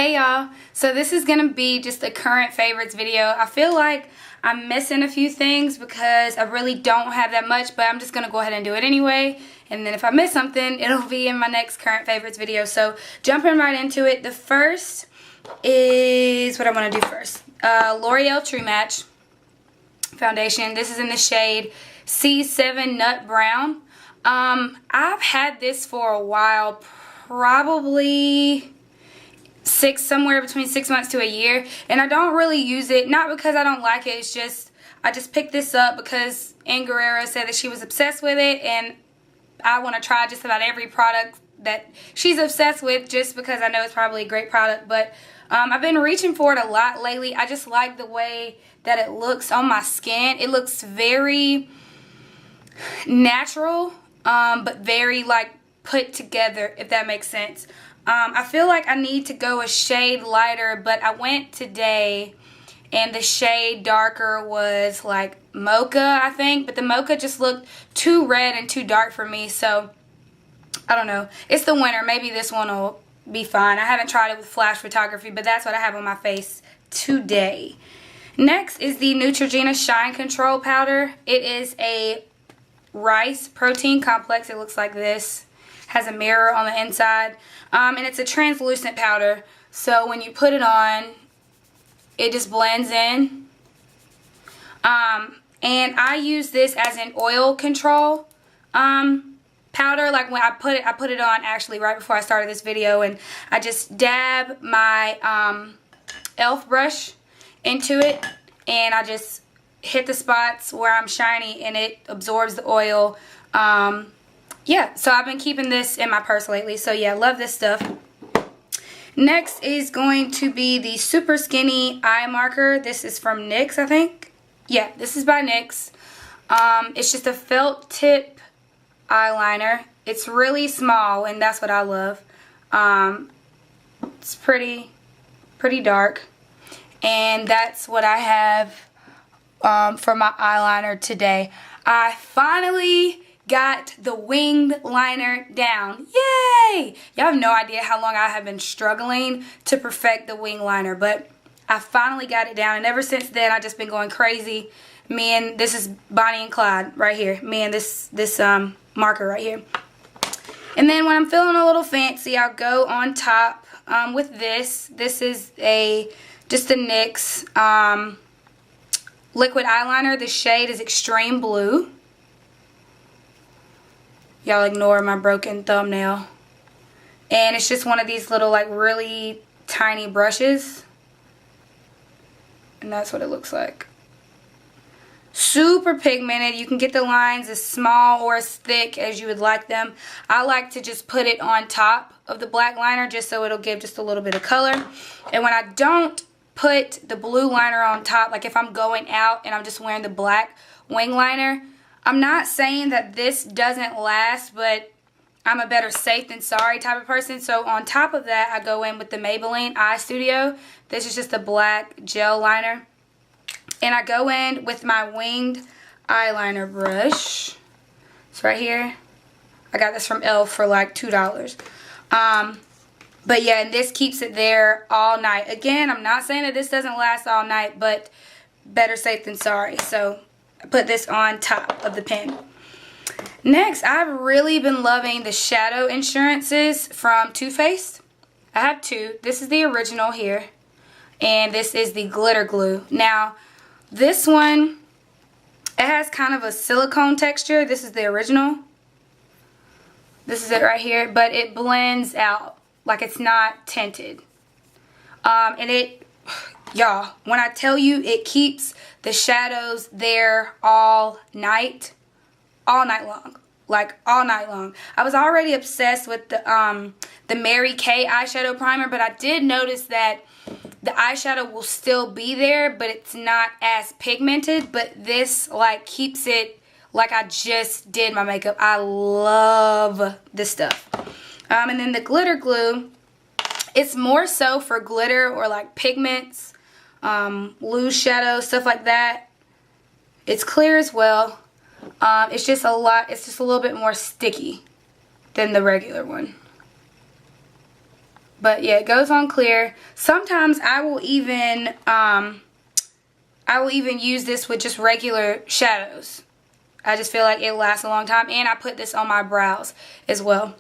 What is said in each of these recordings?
Hey y'all, so this is going to be just a current favorites video. I feel like I'm missing a few things because I really don't have that much, but I'm just going to go ahead and do it anyway. And then if I miss something, it'll be in my next current favorites video. So jumping right into it, the first is what I want to do first. L'Oreal True Match foundation. This is in the shade C7 Nut Brown. I've had this for a while, probably somewhere between 6 months to a year, and I don't really use it, not because I don't like it, it's just I just picked this up because Ann Guerrero said that she was obsessed with it, and I want to try just about every product that she's obsessed with just because I know it's probably a great product. But I've been reaching for it a lot lately. I just like the way that it looks on my skin. It looks very natural, but very like put together, if that makes sense. I feel like I need to go a shade lighter, but I went today and the shade darker was like mocha, I think, but the mocha just looked too red and too dark for me, so I don't know. It's the winter. Maybe this one will be fine. I haven't tried it with flash photography, but that's what I have on my face today. Next is the Neutrogena Shine Control Powder. It is a rice protein complex. It looks like this. Has a mirror on the inside, and it's a translucent powder, so when you put it on, it just blends in. And I use this as an oil control powder. Like when I put it on actually right before I started this video, and I just dab my e.l.f. brush into it, and I just hit the spots where I'm shiny, and it absorbs the oil. Yeah, so I've been keeping this in my purse lately. So yeah, love this stuff. Next is going to be the Super Skinny Eye Marker. This is from NYX, I think. Yeah, this is by NYX. It's just a felt tip eyeliner. It's really small, and that's what I love. It's pretty dark. And that's what I have for my eyeliner today. I finally got the winged liner down. Yay! Y'all have no idea how long I have been struggling to perfect the wing liner, but I finally got it down, and ever since then I've just been going crazy. This is Bonnie and Clyde right here. Me and this marker right here. And then when I'm feeling a little fancy, I'll go on top with this. This is just a NYX liquid eyeliner. The shade is Extreme Blue. Y'all ignore my broken thumbnail. And it's just one of these little like really tiny brushes. And that's what it looks like. Super pigmented. You can get the lines as small or as thick as you would like them. I like to just put it on top of the black liner just so it'll give just a little bit of color. And when I don't put the blue liner on top, like if I'm going out and I'm just wearing the black wing liner, I'm not saying that this doesn't last, but I'm a better safe than sorry type of person. So on top of that, I go in with the Maybelline Eye Studio. This is just a black gel liner. And I go in with my winged eyeliner brush. It's right here. I got this from e.l.f. for like $2. But yeah, and this keeps it there all night. Again, I'm not saying that this doesn't last all night, but better safe than sorry. So I put this on top of the pen. Next, I've really been loving the shadow insurances from Too Faced. I have two. This is the original here, and this is the glitter glue. Now, this one, it has kind of a silicone texture. This is the original. This is it right here, but it blends out like it's not tinted. Y'all, when I tell you it keeps the shadows there all night long. Like all night long. I was already obsessed with the Mary Kay eyeshadow primer, but I did notice that the eyeshadow will still be there, but it's not as pigmented. But this like keeps it like I just did my makeup. I love this stuff. And then the glitter glue, it's more so for glitter or like pigments, loose shadows, stuff like that. It's clear as well. It's just a little bit more sticky than the regular one. But yeah, it goes on clear. Sometimes I will even use this with just regular shadows. I just feel like it lasts a long time, and I put this on my brows as well.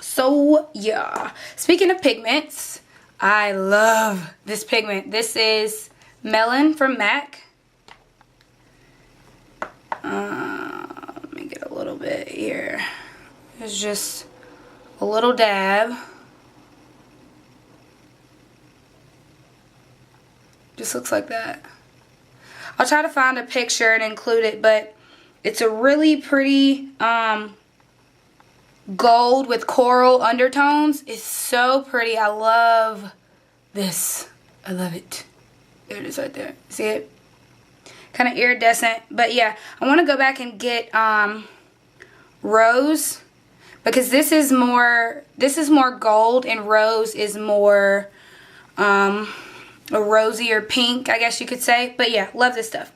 So yeah, speaking of pigments, I love this pigment. This is Melon from MAC. Let me get a little bit here. It's just a little dab. Just looks like that. I'll try to find a picture and include it, but it's a really pretty gold with coral undertones. It's so pretty. I love this. I love it. There it is right there. See it? Kind of iridescent. But yeah, I want to go back and get rose, because this is more gold, and rose is more a rosier pink, I guess you could say. But yeah, love this stuff.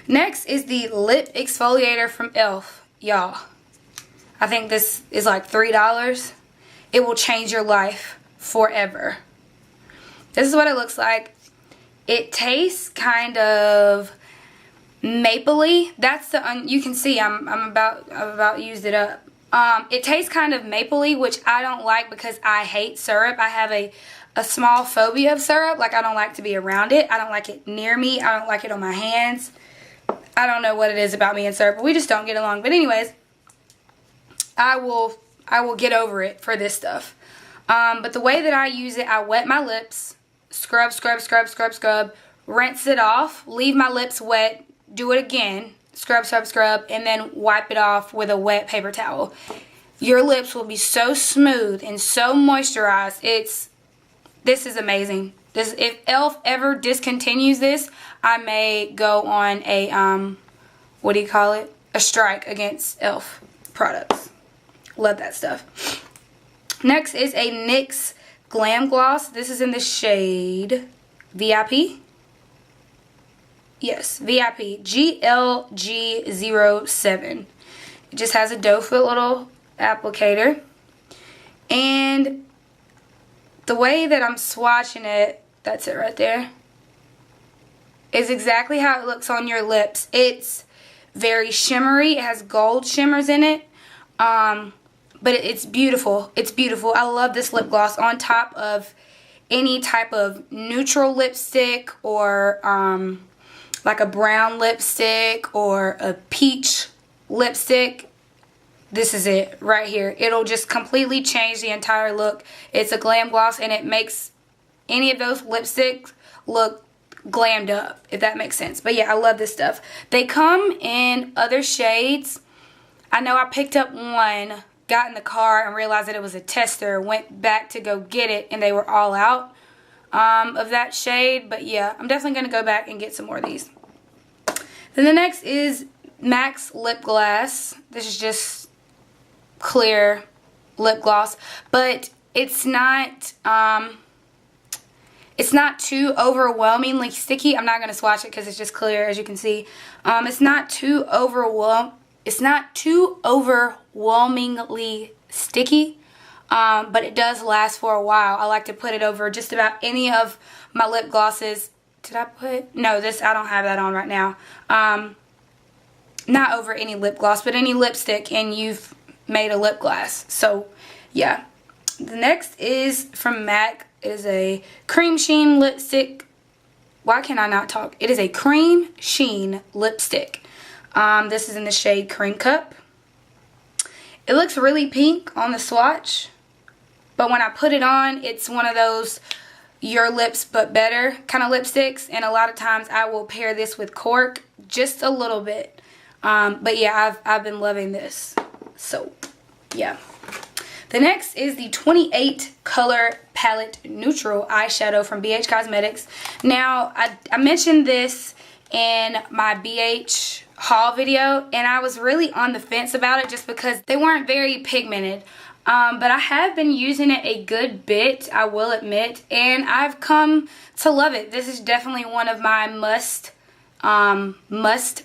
Next is the lip exfoliator from e.l.f. Y'all, I think this is like $3. It will change your life forever. This is what it looks like. It tastes kind of mapley. That's the you can see I'm about used it up. It tastes kind of mapley, which I don't like because I hate syrup. I have a small phobia of syrup. Like, I don't like to be around it. I don't like it near me. I don't like it on my hands. I don't know what it is about me and syrup, but we just don't get along. But anyways, I will get over it for this stuff. But the way that I use it, I wet my lips, scrub, scrub, scrub, scrub, scrub, rinse it off, leave my lips wet, do it again, scrub, scrub, scrub, and then wipe it off with a wet paper towel. Your lips will be so smooth and so moisturized. This is amazing. If e.l.f. ever discontinues this, I may go on a what do you call it? A strike against e.l.f. products. Love that stuff. Next is a NYX Glam Gloss. This is in the shade VIP. Yes, VIP GLG07. It just has a doe foot little applicator. And the way that I'm swatching it, that's it right there, is exactly how it looks on your lips. It's very shimmery. It has gold shimmers in it. But it's beautiful. It's beautiful. I love this lip gloss on top of any type of neutral lipstick, or like a brown lipstick or a peach lipstick. This is it right here. It'll just completely change the entire look. It's a glam gloss, and it makes any of those lipsticks look glammed up, if that makes sense. But yeah, I love this stuff. They come in other shades. I know I picked up one, got in the car and realized that it was a tester, went back to go get it, and they were all out of that shade. But yeah, I'm definitely going to go back and get some more of these. Then the next is MAC's Lip Glass. This is just clear lip gloss, but it's not too overwhelmingly sticky. I'm not going to swatch it because it's just clear, as you can see. It's not too overwhelmingly sticky, but it does last for a while. I like to put it over just about any of my lip glosses. Did I put? No, this, I don't have that on right now. Not over any lip gloss, but any lipstick, and you've made a lip glass. So yeah. The next is from MAC. It is a cream sheen lipstick. Why can I not talk? It is a cream sheen lipstick. This is in the shade Creme Cup. It looks really pink on the swatch, but when I put it on, it's one of those your lips but better kind of lipsticks, and a lot of times I will pair this with cork just a little bit. But yeah, I've been loving this. So yeah. The next is the 28 color palette neutral eyeshadow from BH Cosmetics. Now, I mentioned this in my BH haul video, and I was really on the fence about it just because they weren't very pigmented. But I have been using it a good bit, I will admit, and I've come to love it. This is definitely one of my must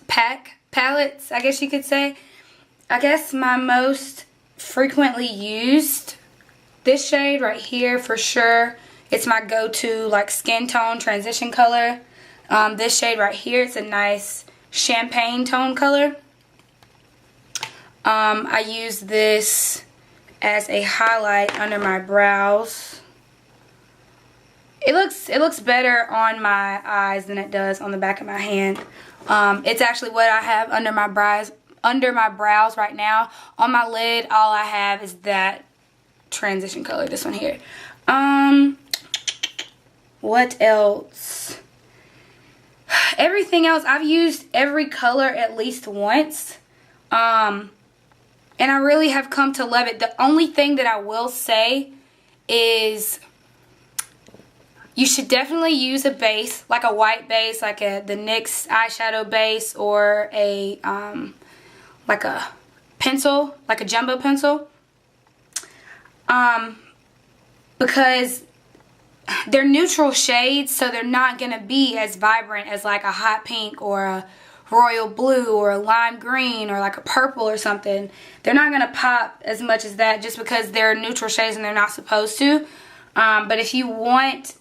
pack palettes, I guess you could say. I guess my most frequently used this shade right here for sure. It's my go-to like skin tone transition color. This shade right here, it's a nice champagne tone color. I use this as a highlight under my brows. It looks better on my eyes than it does on the back of my hand. It's actually what I have under my brows right now. On my lid, all I have is that transition color, this one here. What else? Everything else, I've used every color at least once. And I really have come to love it. The only thing that I will say is you should definitely use a base, like a white base, like the NYX eyeshadow base, or a like a pencil, like a jumbo pencil, because they're neutral shades, so they're not going to be as vibrant as like a hot pink or a royal blue or a lime green or like a purple or something. They're not going to pop as much as that just because they're neutral shades and they're not supposed to. But if you want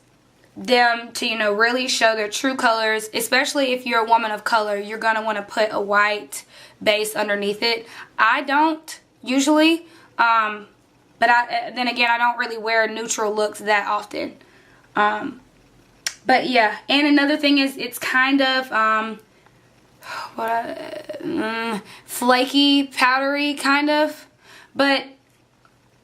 them to, you know, really show their true colors, especially if you're a woman of color, you're going to want to put a white base underneath it. I don't usually, but then again, I don't really wear neutral looks that often. But yeah, and another thing is it's kind of flaky, powdery kind of, but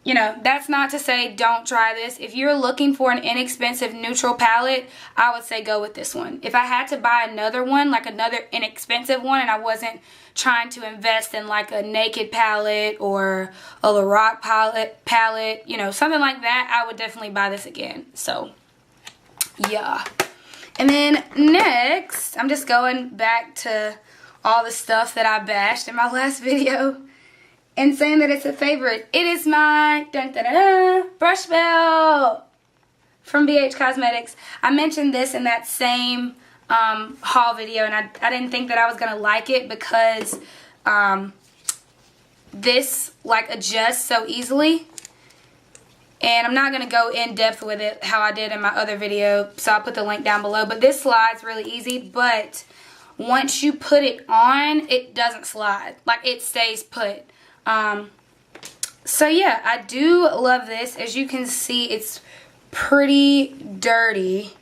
you know, that's not to say don't try this. If you're looking for an inexpensive neutral palette, I would say go with this one. If I had to buy another one, like another inexpensive one, and I wasn't trying to invest in like a Naked palette or a Lorac palette, you know, something like that, I would definitely buy this again. So, yeah. And then next, I'm just going back to all the stuff that I bashed in my last video and saying that it's a favorite. It is my brush belt from BH Cosmetics. I mentioned this in that same haul video, and I didn't think that I was going to like it because this like adjusts so easily. And I'm not going to go in depth with it how I did in my other video, so I'll put the link down below. But this slides really easy, but once you put it on, it doesn't slide. Like, it stays put. So yeah, I do love this. As you can see, it's pretty dirty,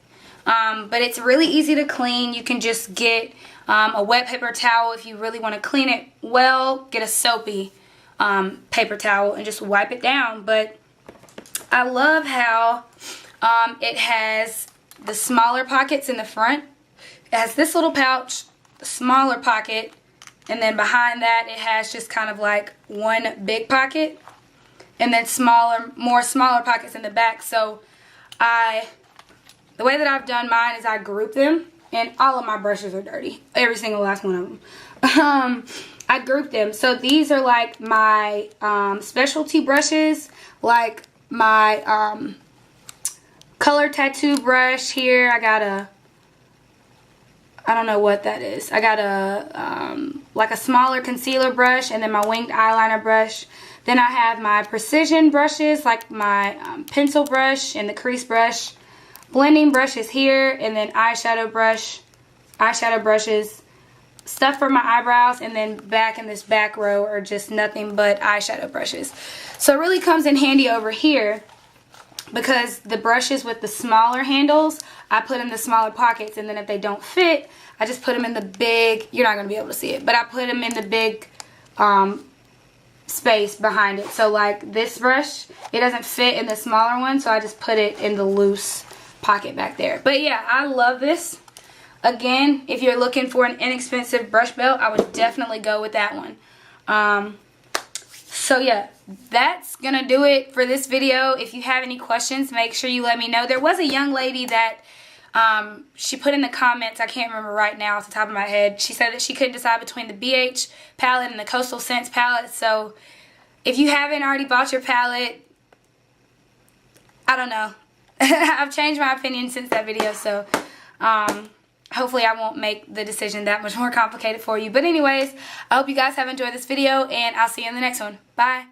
but it's really easy to clean. You can just get a wet paper towel if you really want to clean it well. Get a soapy paper towel and just wipe it down. But I love how it has the smaller pockets in the front. It has this little pouch, the smaller pocket, and then behind that it has just kind of like one big pocket, and then more smaller pockets in the back. So the way that I've done mine is I group them, and all of my brushes are dirty, every single last one of them. I group them. So these are like my specialty brushes, like my color tattoo brush here. I got I don't know what that is. I got like a smaller concealer brush, and then my winged eyeliner brush. Then I have my precision brushes, like my pencil brush and the crease brush. Blending brushes here, and then eyeshadow brushes. Stuff for my eyebrows, and then back in this back row are just nothing but eyeshadow brushes. So it really comes in handy over here, because the brushes with the smaller handles, I put in the smaller pockets, and then if they don't fit, I just put them in the big, you're not going to be able to see it, but I put them in the big space behind it. So like this brush, it doesn't fit in the smaller one, so I just put it in the loose pocket back there. But yeah, I love this. Again, if you're looking for an inexpensive brush belt, I would definitely go with that one. So yeah, that's going to do it for this video. If you have any questions, make sure you let me know. There was a young lady that she put in the comments, I can't remember right now off the top of my head, she said that she couldn't decide between the BH palette and the Coastal Scents palette. So if you haven't already bought your palette, I don't know. I've changed my opinion since that video, so hopefully I won't make the decision that much more complicated for you. But anyways, I hope you guys have enjoyed this video, and I'll see you in the next one. Bye.